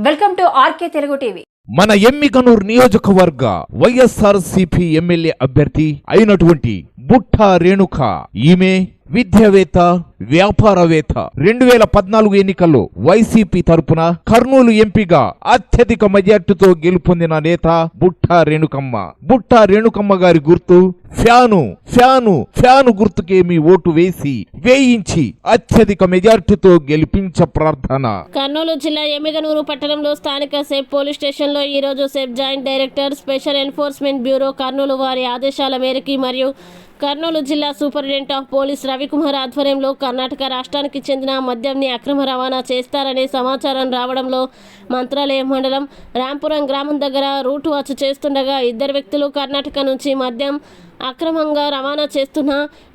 Welcome to RK Telugu TV. మన ఎమ్మిగనూరు నియోజకవర్గ YSRCP MLA అభ్యర్థి అయినటువంటి బుట్టా రేణుక ఈమె విద్యావేత్త, వ్యాపారవేత్త. 2014 ఎన్నికల్లో వైసీపీ తరపున కర్నూలు ఎంపీగా అత్యధిక మెజార్టీతో గెలుపొందిన నేత బుట్టా రేణుకమ్మ. బుట్టా రేణుకమ్మ గారి గుర్తు ఫ్యాను గుర్తుకే మీ ఓటు వేయించి అత్యధిక మెజార్టీతో గెలిపించ ప్రార్థన. కర్నూలు జిల్లా ఎమ్మిగనూరు పట్టణంలో స్థానిక సెబ్ పోలీస్ స్టేషన్లో ఈరోజు SEB joint director special enforcement bureau Kurnool వారి ఆదేశాల మేరకు మరియు కర్నూలు జిల్లా సూపరింటెండెంట్ ఆఫ్ పోలీస్ రవికుమార్ ఆధ్వర్యంలో కర్ణాటక రాష్ట్రానికి చెందిన మద్యంని అక్రమ రవాణా చేస్తారనే సమాచారం రావడంలో మంత్రాలయం మండలం రాంపురం గ్రామం దగ్గర రూట్ వాచ్ చేస్తుండగా ఇద్దరు వ్యక్తులు కర్ణాటక నుంచి మద్యం అక్రమంగా రవాణా చేస్తున్న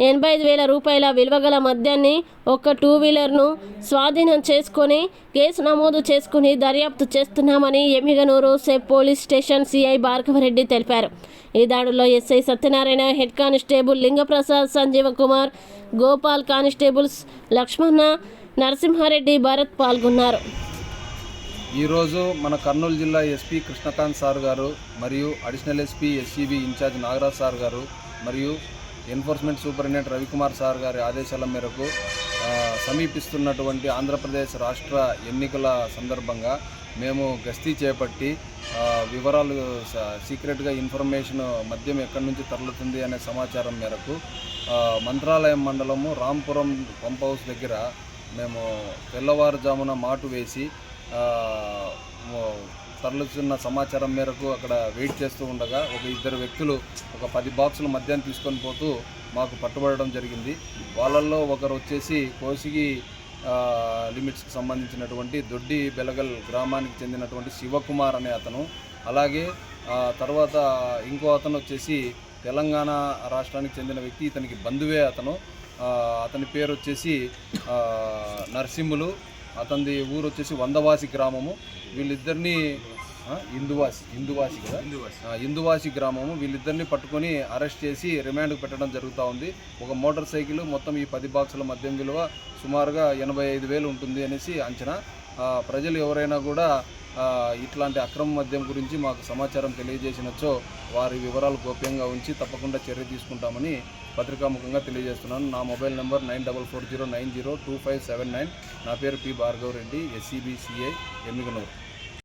85,000 రూపాయల విలువగల మద్యాన్ని ఒక 2 వీలర్ను స్వాధీనం చేసుకొని కేసు నమోదు చేసుకుని దర్యాప్తు చేస్తున్నామని Emmiganur SEB police station CI Bhargavareddy తెలిపారు. ఈ దాడుల్లో SI Satyanarayana, head constable Lingaprasad, Sanjeeva Kumar, Gopal, constables Lakshmana, Narasimhareddy, Bharat పాల్గొన్నారు. ఈరోజు మన కర్నూలు జిల్లా ఎస్పీ కృష్ణకాంత్ సార్ గారు మరియు additional SP SCB incharge Nagaraj sir గారు మరియు ఎన్ఫోర్స్మెంట్ సూపరింటెండెంట్ రవికుమార్ సార్ గారి ఆదేశాల మేరకు సమీపిస్తున్నటువంటి ఆంధ్రప్రదేశ్ రాష్ట్ర ఎన్నికల సందర్భంగా మేము గస్తీ చేపట్టి వివరాలు సీక్రెట్గా ఇన్ఫర్మేషన్ మద్యం ఎక్కడి నుంచి తరలుతుంది అనే సమాచారం మేరకు మంత్రాలయం మండలము రాంపురం పంప్ హౌస్ దగ్గర మేము తెల్లవారుజామున మాటు వేసి తరలుతున్న సమాచారం మేరకు అక్కడ వెయిట్ చేస్తూ ఉండగా ఇద్దరు వ్యక్తులు ఒక 10 బాక్సుల మద్యాన్ని తీసుకొని పోతూ మాకు పట్టుబడడం జరిగింది. వాళ్ళల్లో ఒకరు వచ్చేసి కోసిగి లిమిట్స్కి సంబంధించినటువంటి దొడ్డి బెలగల్ గ్రామానికి చెందినటువంటి శివకుమార్ అనే అతను, అలాగే తర్వాత ఇంకో అతను వచ్చేసి తెలంగాణ రాష్ట్రానికి చెందిన వ్యక్తి, ఇతనికి బంధువే అతని పేరు వచ్చేసి నరసింహులు, అతనిది ఊరు వచ్చేసి వందవాసి గ్రామము. వీళ్ళిద్దరిని ఇందువాసి గ్రామము. వీళ్ళిద్దరిని పట్టుకొని అరెస్ట్ చేసి రిమాండ్కు పెట్టడం జరుగుతూ ఉంది. ఒక మోటార్ సైకిల్, మొత్తం ఈ 10 బాక్సుల మద్యం విలువ సుమారుగా 85,000 ఉంటుంది అనేసి అంచనా. ప్రజలు ఎవరైనా కూడా ఇట్లాంటి అక్రమ మద్యం గురించి మాకు సమాచారం తెలియజేసినచో వారి వివరాలు గోప్యంగా ఉంచి తప్పకుండా చర్య తీసుకుంటామని పత్రికాముఖంగా తెలియజేస్తున్నాను. నా మొబైల్ నెంబర్ 9440902579. నా పేరు పి భార్గవరెడ్డి, ఎస్సీబీసీఐ ఎమ్మిగనూరు.